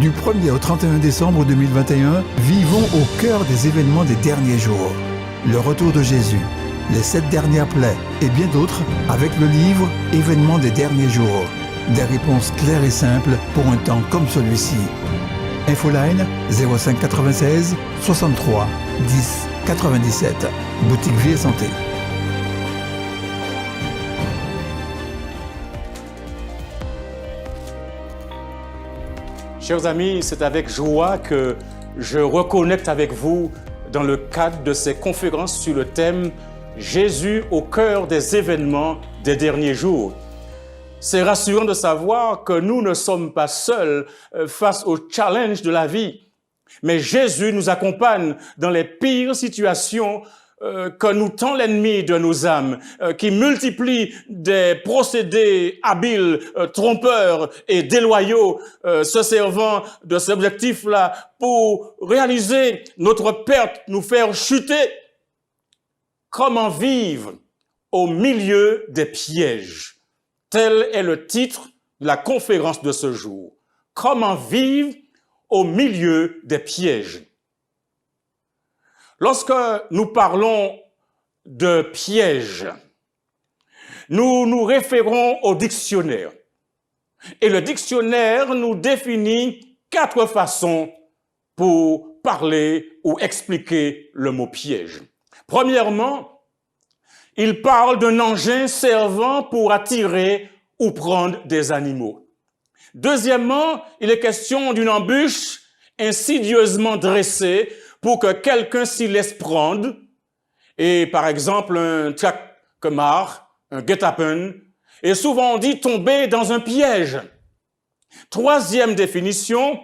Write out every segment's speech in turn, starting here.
Du 1er au 31 décembre 2021, vivons au cœur des événements des derniers jours. Le retour de Jésus, les 7 dernières plaies et bien d'autres avec le livre « Événements des derniers jours ». Des réponses claires et simples pour un temps comme celui-ci. Infoline 05 96 63 10 97. Boutique Vie et Santé. Chers amis, c'est avec joie que je reconnecte avec vous dans le cadre de ces conférences sur le thème « Jésus au cœur des événements des derniers jours ». C'est rassurant de savoir que nous ne sommes pas seuls face aux challenges de la vie, mais Jésus nous accompagne dans les pires situations que nous tend l'ennemi de nos âmes, qui multiplie des procédés habiles, trompeurs et déloyaux, se servant de ces objectifs-là pour réaliser notre perte, nous faire chuter. Comment vivre au milieu des pièges? Tel est le titre de la conférence de ce jour. Comment vivre au milieu des pièges? Lorsque nous parlons de pièges, nous nous référons au dictionnaire. Et le dictionnaire nous définit 4 façons pour parler ou expliquer le mot piège. Premièrement, il parle d'un engin servant pour attirer ou prendre des animaux. Deuxièmement, il est question d'une embûche insidieusement dressée pour que quelqu'un s'y laisse prendre. Et par exemple, un traquemar, un guet-apens, est souvent dit tomber dans un piège. Troisième définition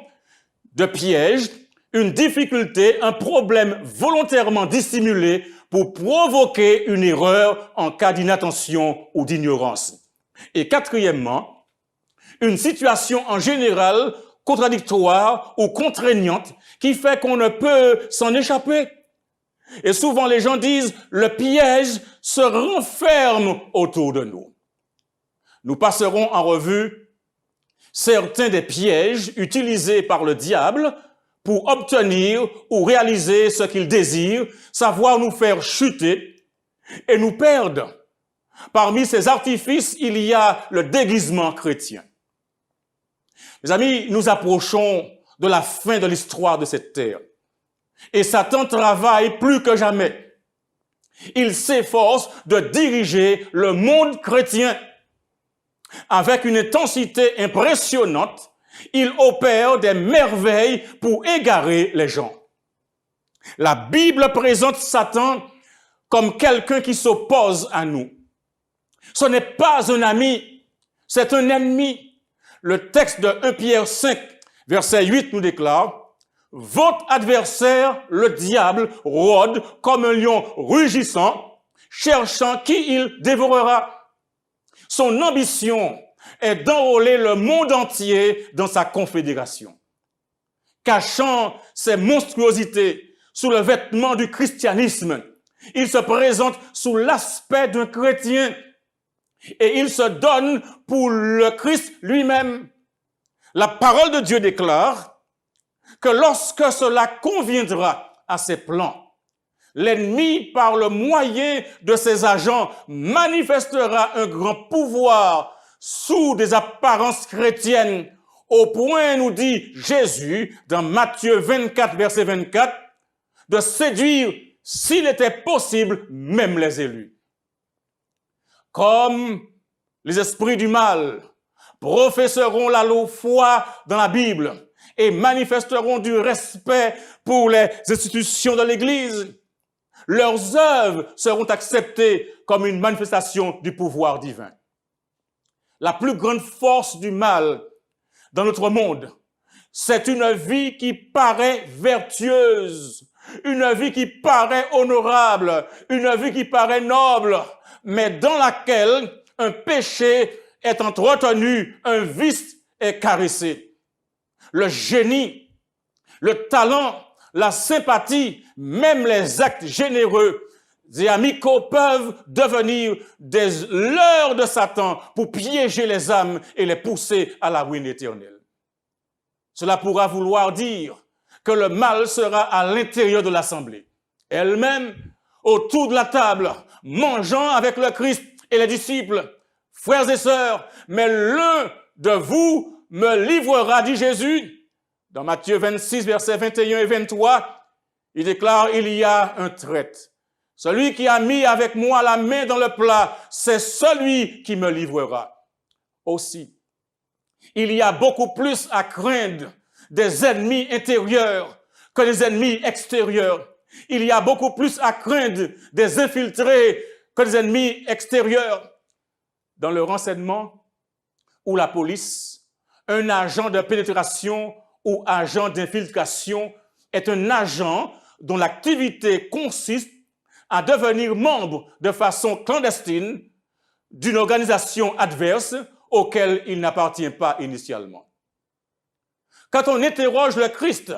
de piège, une difficulté, un problème volontairement dissimulé pour provoquer une erreur en cas d'inattention ou d'ignorance. Et quatrièmement, une situation en général contradictoire ou contraignante qui fait qu'on ne peut s'en échapper. Et souvent les gens disent « le piège se renferme autour de nous ». Nous passerons en revue certains des pièges utilisés par le diable pour obtenir ou réaliser ce qu'il désire, savoir nous faire chuter et nous perdre. Parmi ces artifices, il y a le déguisement chrétien. Mes amis, nous approchons de la fin de l'histoire de cette terre. Et Satan travaille plus que jamais. Il s'efforce de diriger le monde chrétien. Avec une intensité impressionnante, il opère des merveilles pour égarer les gens. La Bible présente Satan comme quelqu'un qui s'oppose à nous. Ce n'est pas un ami, c'est un ennemi. Le texte de 1 Pierre 5, verset 8 nous déclare « Votre adversaire, le diable, rôde comme un lion rugissant, cherchant qui il dévorera. Son ambition est d'enrôler le monde entier dans sa confédération. Cachant ses monstruosités sous le vêtement du christianisme, il se présente sous l'aspect d'un chrétien et il se donne pour le Christ lui-même. La parole de Dieu déclare que lorsque cela conviendra à ses plans, l'ennemi, par le moyen de ses agents, manifestera un grand pouvoir sous des apparences chrétiennes, au point, nous dit Jésus, dans Matthieu 24, verset 24, de séduire, s'il était possible, même les élus. Comme les esprits du mal professeront la foi dans la Bible et manifesteront du respect pour les institutions de l'Église, leurs œuvres seront acceptées comme une manifestation du pouvoir divin. La plus grande force du mal dans notre monde, c'est une vie qui paraît vertueuse, une vie qui paraît honorable, une vie qui paraît noble, mais dans laquelle un péché est entretenu, un vice est caressé. Le génie, le talent, la sympathie, même les actes généreux et amicaux peuvent devenir des leurres de Satan pour piéger les âmes et les pousser à la ruine éternelle. Cela pourra vouloir dire que le mal sera à l'intérieur de l'assemblée. Elle-même, autour de la table, mangeant avec le Christ et les disciples, frères et sœurs, mais l'un de vous me livrera, dit Jésus. Dans Matthieu 26, versets 21 et 23, il déclare, il y a un traître. Celui qui a mis avec moi la main dans le plat, c'est celui qui me livrera. Aussi, il y a beaucoup plus à craindre des ennemis intérieurs que des ennemis extérieurs. Il y a beaucoup plus à craindre des infiltrés que des ennemis extérieurs. Dans le renseignement ou la police, un agent de pénétration ou agent d'infiltration est un agent dont l'activité consiste à devenir membre de façon clandestine d'une organisation adverse auquel il n'appartient pas initialement. Quand on interroge le Christ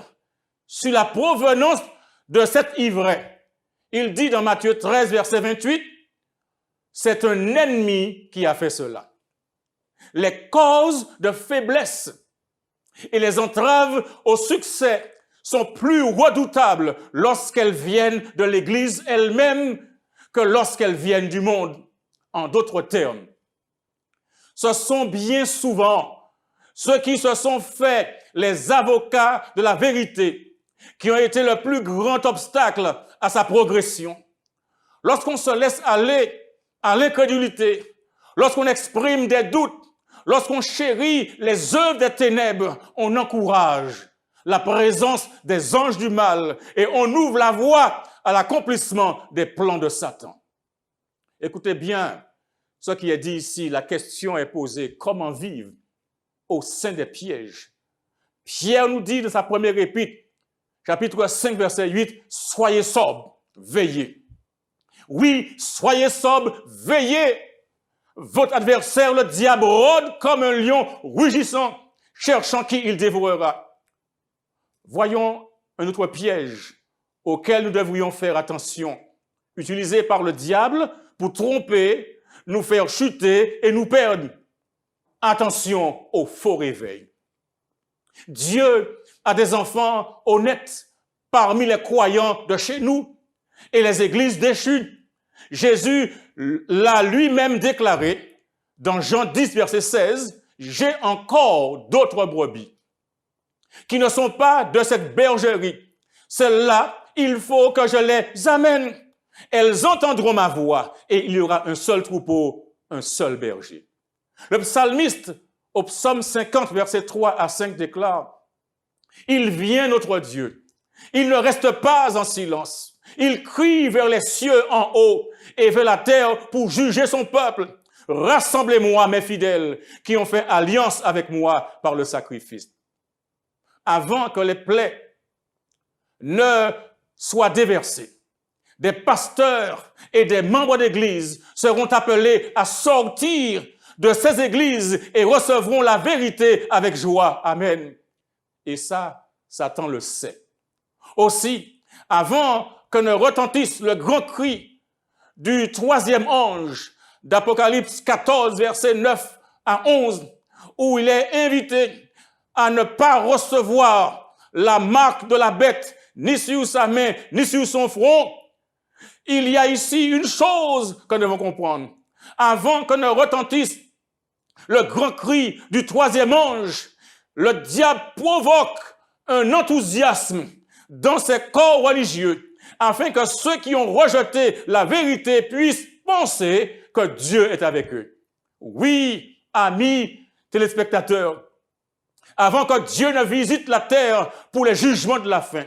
sur la provenance de cet ivraie, il dit dans Matthieu 13, verset 28, « C'est un ennemi qui a fait cela. » Les causes de faiblesse et les entraves au succès sont plus redoutables lorsqu'elles viennent de l'Église elle-même que lorsqu'elles viennent du monde. En d'autres termes, ce sont bien souvent ceux qui se sont fait les avocats de la vérité qui ont été le plus grand obstacle à sa progression. Lorsqu'on se laisse aller à l'incrédulité, lorsqu'on exprime des doutes, lorsqu'on chérit les œuvres des ténèbres, on encourage la présence des anges du mal et on ouvre la voie à l'accomplissement des plans de Satan. Écoutez bien ce qui est dit ici. La question est posée: comment vivre au sein des pièges? Pierre nous dit dans sa première épître, chapitre 5, verset 8, « Soyez sobres, veillez. » Oui, soyez sobres, veillez. Votre adversaire, le diable, rôde comme un lion rugissant, cherchant qui il dévorera. Voyons un autre piège auquel nous devrions faire attention, utilisé par le diable pour tromper, nous faire chuter et nous perdre. Attention au faux réveil. Dieu a des enfants honnêtes parmi les croyants de chez nous et les églises déchues. Jésus l'a lui-même déclaré dans Jean 10, verset 16, « J'ai encore d'autres brebis qui ne sont pas de cette bergerie. Celles-là, il faut que je les amène. Elles entendront ma voix et il y aura un seul troupeau, un seul berger. » Le psalmiste, au psaume 50, versets 3 à 5, déclare, « Il vient notre Dieu. Il ne reste pas en silence. Il crie vers les cieux en haut et vers la terre pour juger son peuple. Rassemblez-moi, mes fidèles, qui ont fait alliance avec moi par le sacrifice. » Avant que les plaies ne soient déversées, des pasteurs et des membres d'église seront appelés à sortir de ces églises et recevront la vérité avec joie. Amen. Et ça, Satan le sait. Aussi, avant que ne retentisse le grand cri du troisième ange d'Apocalypse 14, versets 9 à 11, où il est invité à ne pas recevoir la marque de la bête, ni sur sa main, ni sur son front, il y a ici une chose que nous devons comprendre. Avant que ne retentisse le grand cri du troisième ange, le diable provoque un enthousiasme dans ses corps religieux, afin que ceux qui ont rejeté la vérité puissent penser que Dieu est avec eux. Oui, amis téléspectateurs, avant que Dieu ne visite la terre pour les jugements de la fin,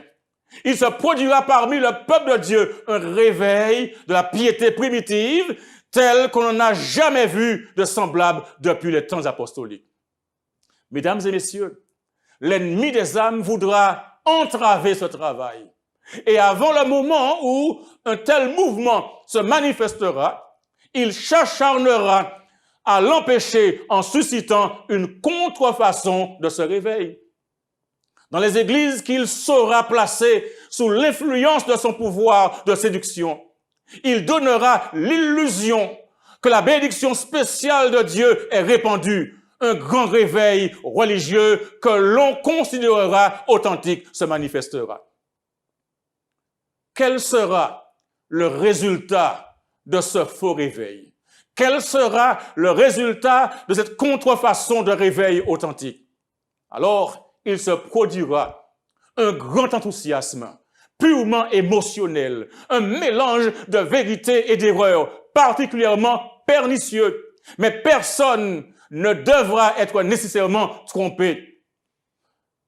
il se produira parmi le peuple de Dieu un réveil de la piété primitive tel qu'on n'en a jamais vu de semblable depuis les temps apostoliques. Mesdames et messieurs, l'ennemi des âmes voudra entraver ce travail. Et avant le moment où un tel mouvement se manifestera, il s'acharnera à l'empêcher en suscitant une contrefaçon de ce réveil. Dans les églises qu'il saura placer sous l'influence de son pouvoir de séduction, il donnera l'illusion que la bénédiction spéciale de Dieu est répandue, un grand réveil religieux que l'on considérera authentique se manifestera. Quel sera le résultat de ce faux réveil? Quel sera le résultat de cette contrefaçon de réveil authentique? Alors, il se produira un grand enthousiasme, purement émotionnel, un mélange de vérité et d'erreur, particulièrement pernicieux. Mais personne ne devra être nécessairement trompé.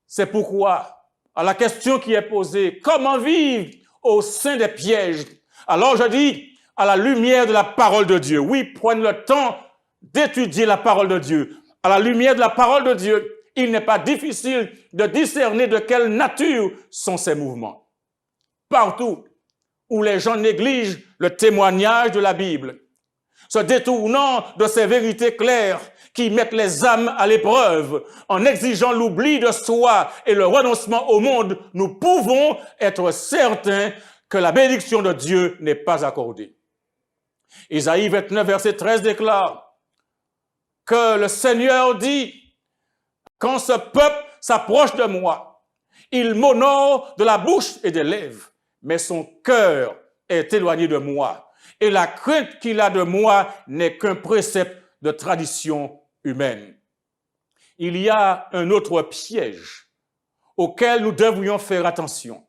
C'est pourquoi, à la question qui est posée, comment vivre au sein des pièges? Alors je dis, à la lumière de la parole de Dieu. Oui, prenez le temps d'étudier la parole de Dieu. À la lumière de la parole de Dieu, il n'est pas difficile de discerner de quelle nature sont ces mouvements. Partout où les gens négligent le témoignage de la Bible, se détournant de ces vérités claires qui mettent les âmes à l'épreuve, en exigeant l'oubli de soi et le renoncement au monde, nous pouvons être certains que la bénédiction de Dieu n'est pas accordée. Isaïe 29, verset 13 déclare que le Seigneur dit: quand ce peuple s'approche de moi, il m'honore de la bouche et des lèvres, mais son cœur est éloigné de moi. Et la crainte qu'il a de moi n'est qu'un précepte de tradition humaine. Il y a un autre piège auquel nous devrions faire attention,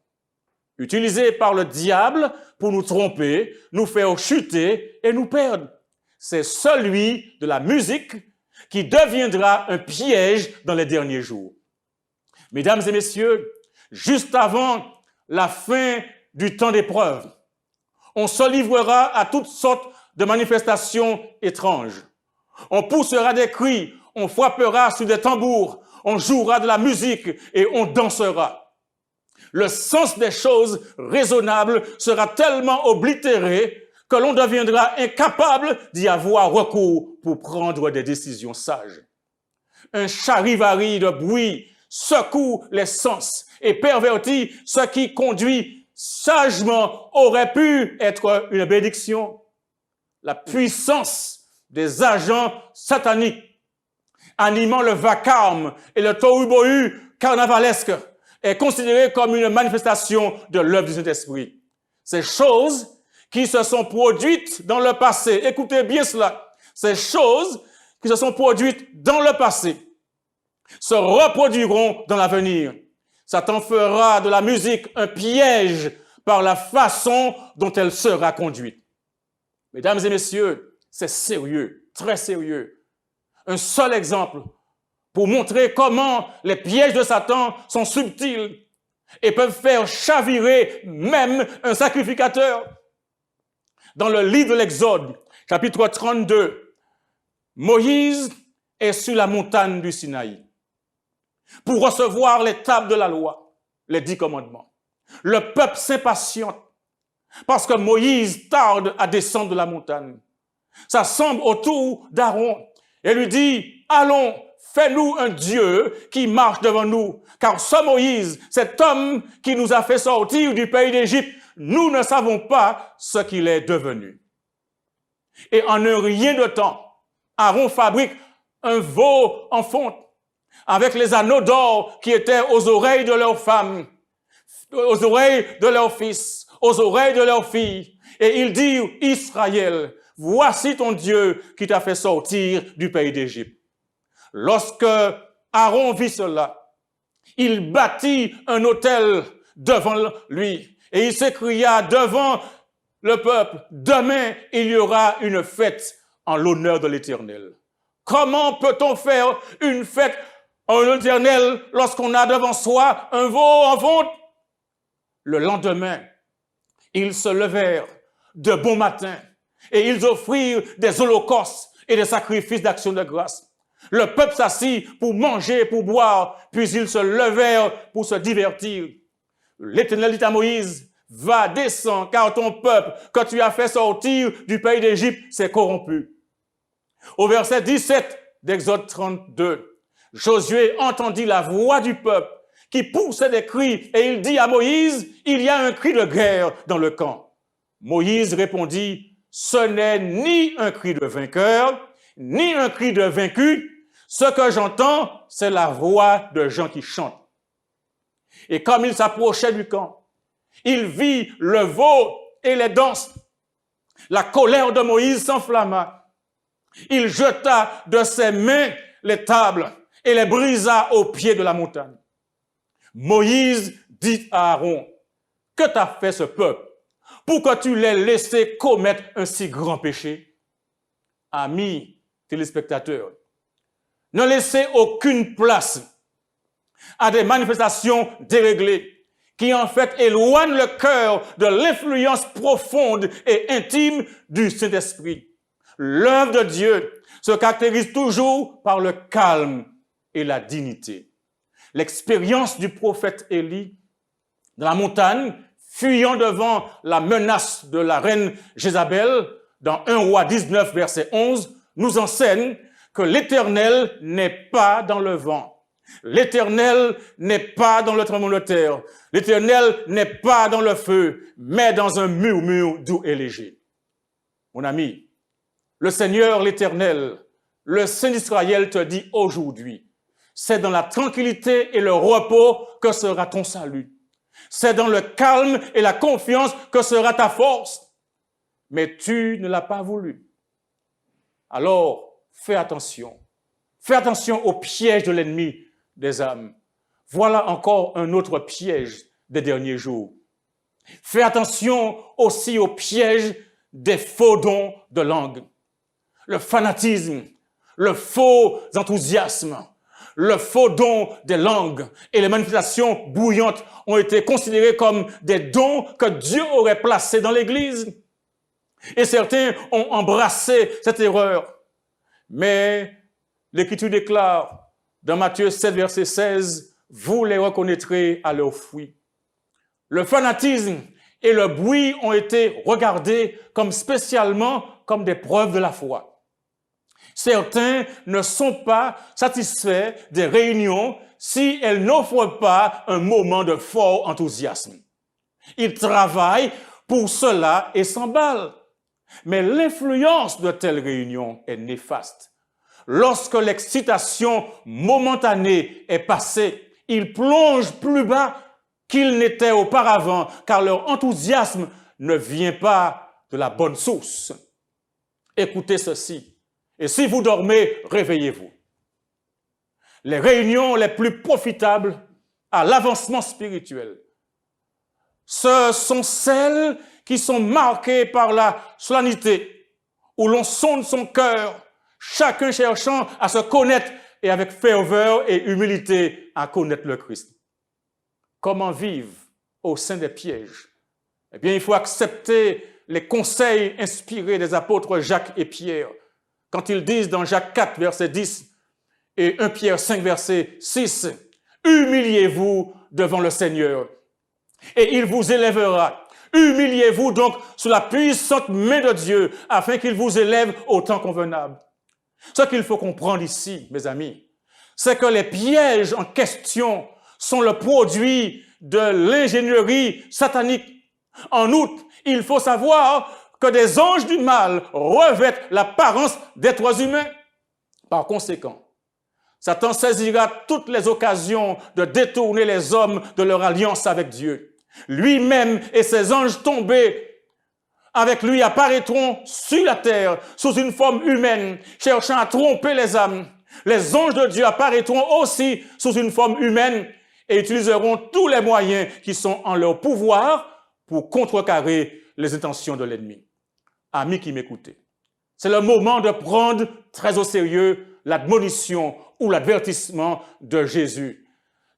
utilisé par le diable pour nous tromper, nous faire chuter et nous perdre. C'est celui de la musique qui deviendra un piège dans les derniers jours. Mesdames et messieurs, juste avant la fin du temps d'épreuve, on se livrera à toutes sortes de manifestations étranges. On poussera des cris, on frappera sur des tambours, on jouera de la musique et on dansera. Le sens des choses raisonnables sera tellement oblitéré que l'on deviendra incapable d'y avoir recours pour prendre des décisions sages. Un charivari de bruit secoue les sens et pervertit ce qui conduit sagement aurait pu être une bénédiction. La puissance des agents sataniques animant le vacarme et le tohu-bohu carnavalesque est considérée comme une manifestation de l'œuvre du Saint-Esprit. Ces choses qui se sont produites dans le passé, écoutez bien cela, ces choses qui se sont produites dans le passé se reproduiront dans l'avenir. Satan fera de la musique un piège par la façon dont elle sera conduite. Mesdames et messieurs, c'est sérieux, très sérieux. Un seul exemple pour montrer comment les pièges de Satan sont subtils et peuvent faire chavirer même un sacrificateur. Dans le livre de l'Exode, chapitre 32, Moïse est sur la montagne du Sinaï pour recevoir les tables de la loi, les 10 commandements. Le peuple s'impatiente parce que Moïse tarde à descendre de la montagne. S'assemble autour d'Aaron et lui dit: allons, fais-nous un Dieu qui marche devant nous, car ce Moïse, cet homme qui nous a fait sortir du pays d'Égypte, nous ne savons pas ce qu'il est devenu. Et en un rien de temps, Aaron fabrique un veau en fonte avec les anneaux d'or qui étaient aux oreilles de leurs femmes, aux oreilles de leurs fils, aux oreilles de leurs filles. Et il dit: Israël, voici ton Dieu qui t'a fait sortir du pays d'Égypte. Lorsque Aaron vit cela, il bâtit un autel devant lui et il s'écria devant le peuple: demain, il y aura une fête en l'honneur de l'Éternel. Comment peut-on faire une fête en l'honneur de l'Éternel lorsqu'on a devant soi un veau en fonte? Le lendemain, ils se levèrent de bon matin et ils offrirent des holocaustes et des sacrifices d'action de grâce. Le peuple s'assit pour manger et pour boire, puis ils se levèrent pour se divertir. L'Éternel dit à Moïse: va, descends, car ton peuple que tu as fait sortir du pays d'Égypte s'est corrompu. Au verset 17 d'Exode 32, Josué entendit la voix du peuple qui poussait des cris et il dit à Moïse: il y a un cri de guerre dans le camp. Moïse répondit: ce n'est ni un cri de vainqueur, ni un cri de vaincu, Ce que j'entends, c'est la voix de gens qui chantent. Et comme il s'approchait du camp, il vit le veau et les danses. La colère de Moïse s'enflamma. Il jeta de ses mains les tables et les brisa au pied de la montagne. Moïse dit à Aaron, « Que t'a fait ce peuple pour que tu l'aies laissé commettre un si grand péché? » Amis téléspectateurs, ne laissez aucune place à des manifestations déréglées qui en fait éloignent le cœur de l'influence profonde et intime du Saint-Esprit. L'œuvre de Dieu se caractérise toujours par le calme et la dignité. L'expérience du prophète Élie dans la montagne, fuyant devant la menace de la reine Jézabel, dans 1 Roi 19, verset 11, nous enseigne que l'Éternel n'est pas dans le vent. L'Éternel n'est pas dans le tremblement de terre. L'Éternel n'est pas dans le feu, mais dans un murmure doux et léger. Mon ami, le Seigneur, l'Éternel, le Saint d'Israël te dit aujourd'hui, c'est dans la tranquillité et le repos que sera ton salut. C'est dans le calme et la confiance que sera ta force. Mais tu ne l'as pas voulu. Alors, fais attention. Fais attention au piège de l'ennemi des âmes. Voilà encore un autre piège des derniers jours. Fais attention aussi au piège des faux dons de langue. Le fanatisme, le faux enthousiasme, le faux don des langues et les manifestations bouillantes ont été considérés comme des dons que Dieu aurait placés dans l'Église. Et certains ont embrassé cette erreur. Mais l'Écriture déclare dans Matthieu 7, verset 16, « Vous les reconnaîtrez à leurs fruits. » Le fanatisme et le bruit ont été regardés spécialement comme des preuves de la foi. Certains ne sont pas satisfaits des réunions si elles n'offrent pas un moment de fort enthousiasme. Ils travaillent pour cela et s'emballent. Mais l'influence de telles réunions est néfaste. Lorsque l'excitation momentanée est passée, ils plongent plus bas qu'ils n'étaient auparavant, car leur enthousiasme ne vient pas de la bonne source. Écoutez ceci. Et si vous dormez, réveillez-vous. Les réunions les plus profitables à l'avancement spirituel, ce sont celles qui sont marquées par la solennité, où l'on sonde son cœur, chacun cherchant à se connaître et avec ferveur et humilité à connaître le Christ. Comment vivre au sein des pièges? Eh bien, il faut accepter les conseils inspirés des apôtres Jacques et Pierre, quand ils disent dans Jacques 4, verset 10 et 1 Pierre 5, verset 6, « Humiliez-vous devant le Seigneur, et il vous élèvera. Humiliez-vous donc sous la puissante main de Dieu, afin qu'il vous élève au temps convenable. » Ce qu'il faut comprendre ici, mes amis, c'est que les pièges en question sont le produit de l'ingénierie satanique. En outre, il faut savoir que des anges du mal revêtent l'apparence d'êtres humains. Par conséquent, Satan saisira toutes les occasions de détourner les hommes de leur alliance avec Dieu. Lui-même et ses anges tombés avec lui apparaîtront sur la terre sous une forme humaine, cherchant à tromper les âmes. Les anges de Dieu apparaîtront aussi sous une forme humaine et utiliseront tous les moyens qui sont en leur pouvoir pour contrecarrer les intentions de l'ennemi. Amis qui m'écoutez, c'est le moment de prendre très au sérieux l'admonition ou l'avertissement de Jésus.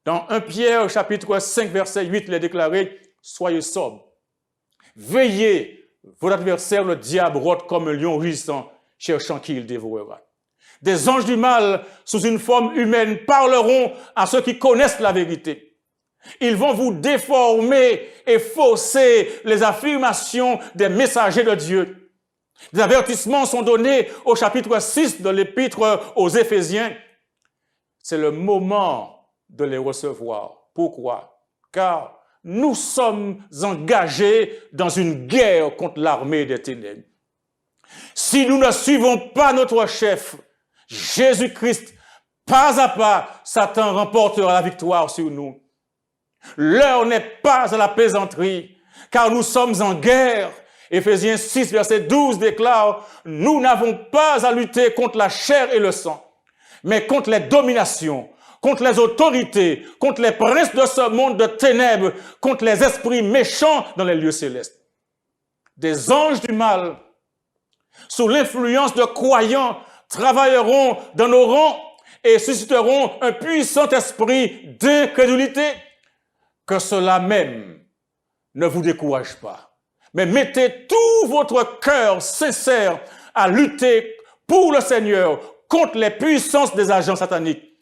Dans 1 Pierre, chapitre 5, verset 8, il est déclaré « Soyez sobres, veillez, votre adversaire, le diable, rôde comme un lion rugissant, cherchant qui il dévorera. » Des anges du mal, sous une forme humaine, parleront à ceux qui connaissent la vérité. Ils vont vous déformer et fausser les affirmations des messagers de Dieu. Des avertissements sont donnés au chapitre 6 de l'épître aux Éphésiens. C'est le moment de les recevoir. Pourquoi? Car nous sommes engagés dans une guerre contre l'armée des ténèbres. Si nous ne suivons pas notre chef, Jésus-Christ, Pas à pas, Satan remportera la victoire sur nous. L'heure n'est pas à la plaisanterie, car nous sommes en guerre. Éphésiens 6, verset 12 déclare, « Nous n'avons pas à lutter contre la chair et le sang, mais contre les dominations, contre les autorités, contre les princes de ce monde de ténèbres, contre les esprits méchants dans les lieux célestes. » Des anges du mal, sous l'influence de croyants, travailleront dans nos rangs et susciteront un puissant esprit d'incrédulité. Que cela même ne vous décourage pas, mais mettez tout votre cœur sincère à lutter pour le Seigneur contre les puissances des agents sataniques.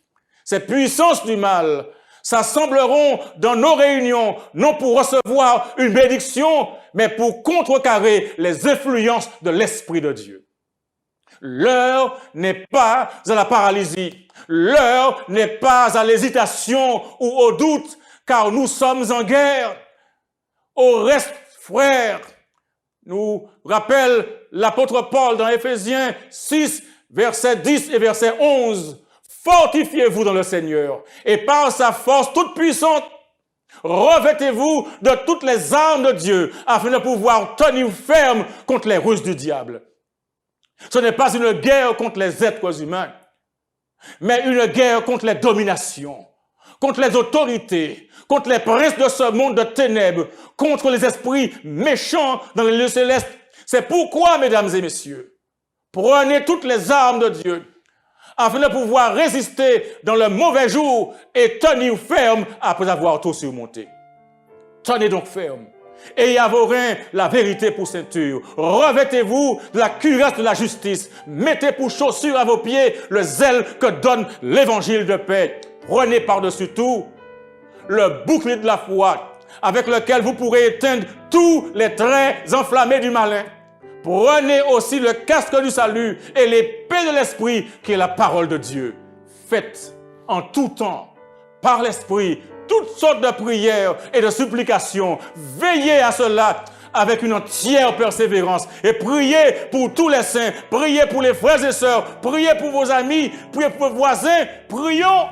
Ces puissances du mal s'assembleront dans nos réunions, non pour recevoir une bénédiction, mais pour contrecarrer les influences de l'Esprit de Dieu. L'heure n'est pas à la paralysie, l'heure n'est pas à l'hésitation ou au doute, car nous sommes en guerre. Au reste, frères, nous rappelle l'apôtre Paul dans Éphésiens 6, versets 10 et verset 11. Fortifiez-vous dans le Seigneur et par sa force toute puissante, revêtez-vous de toutes les armes de Dieu afin de pouvoir tenir ferme contre les ruses du diable. Ce n'est pas une guerre contre les êtres humains, mais une guerre contre les dominations, contre les autorités, contre les princes de ce monde de ténèbres, contre les esprits méchants dans les lieux célestes. C'est pourquoi, mesdames et messieurs, prenez toutes les armes de Dieu afin de pouvoir résister dans le mauvais jour et tenir ferme après avoir tout surmonté. Tenez donc ferme. Ayez à vos reins la vérité pour ceinture. Revêtez-vous de la cuirasse de la justice. Mettez pour chaussure à vos pieds le zèle que donne l'évangile de paix. Prenez par-dessus tout le bouclier de la foi avec lequel vous pourrez éteindre tous les traits enflammés du malin. Prenez aussi le casque du salut et l'épée de l'esprit qui est la parole de Dieu. Faites en tout temps, par l'esprit, toutes sortes de prières et de supplications. Veillez à cela avec une entière persévérance et priez pour tous les saints, priez pour les frères et sœurs, priez pour vos amis, priez pour vos voisins. Prions.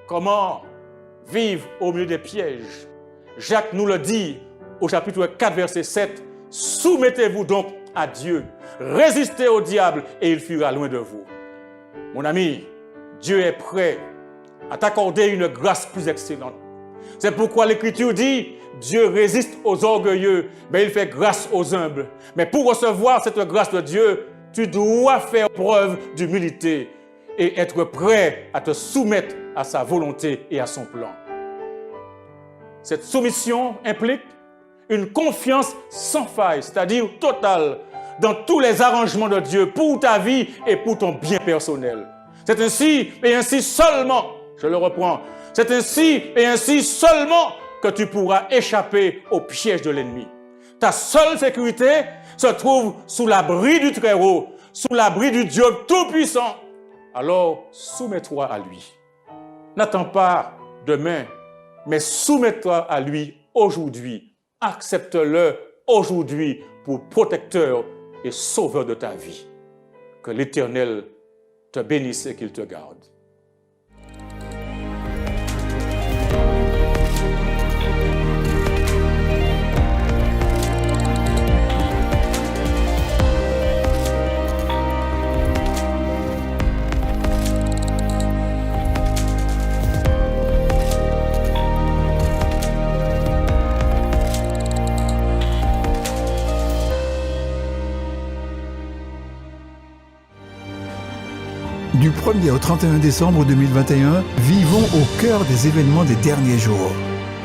Comment vivre au milieu des pièges? Jacques nous le dit au chapitre 4, verset 7. Soumettez-vous donc à Dieu, résistez au diable et il fuira loin de vous. Mon ami, Dieu est prêt à t'accorder une grâce plus excellente. C'est pourquoi l'Écriture dit, Dieu résiste aux orgueilleux, mais il fait grâce aux humbles. Mais pour recevoir cette grâce de Dieu, tu dois faire preuve d'humilité et être prêt à te soumettre à sa volonté et à son plan. Cette soumission implique une confiance sans faille, c'est-à-dire totale, dans tous les arrangements de Dieu pour ta vie et pour ton bien personnel. C'est ainsi et ainsi seulement, je le reprends, c'est ainsi et ainsi seulement que tu pourras échapper au piège de l'ennemi. Ta seule sécurité se trouve sous l'abri du Très-Haut, sous l'abri du Dieu Tout-Puissant. Alors, soumets-toi à lui. N'attends pas demain, mais soumets-toi à lui aujourd'hui. Accepte-le aujourd'hui pour protecteur et sauveur de ta vie. Que l'Éternel te bénisse et qu'il te garde. Du 1er au 31 décembre 2021, vivons au cœur des événements des derniers jours.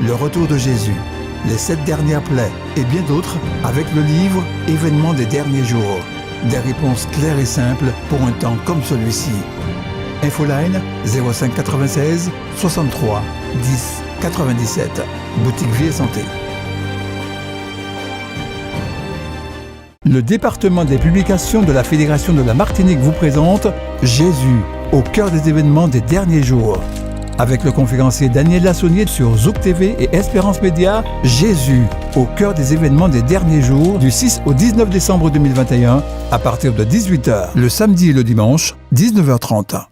Le retour de Jésus, les 7 dernières plaies et bien d'autres avec le livre « Événements des derniers jours ». Des réponses claires et simples pour un temps comme celui-ci. Infoline 05 96 63 10 97. Boutique Vie et Santé. Le département des publications de la Fédération de la Martinique vous présente Jésus, au cœur des événements des derniers jours. avec le conférencier Daniel Lassonnier sur Zouk TV et Espérance Média. Jésus, au cœur des événements des derniers jours, du 6 au 19 décembre 2021, à partir de 18h, le samedi et le dimanche, 19h30.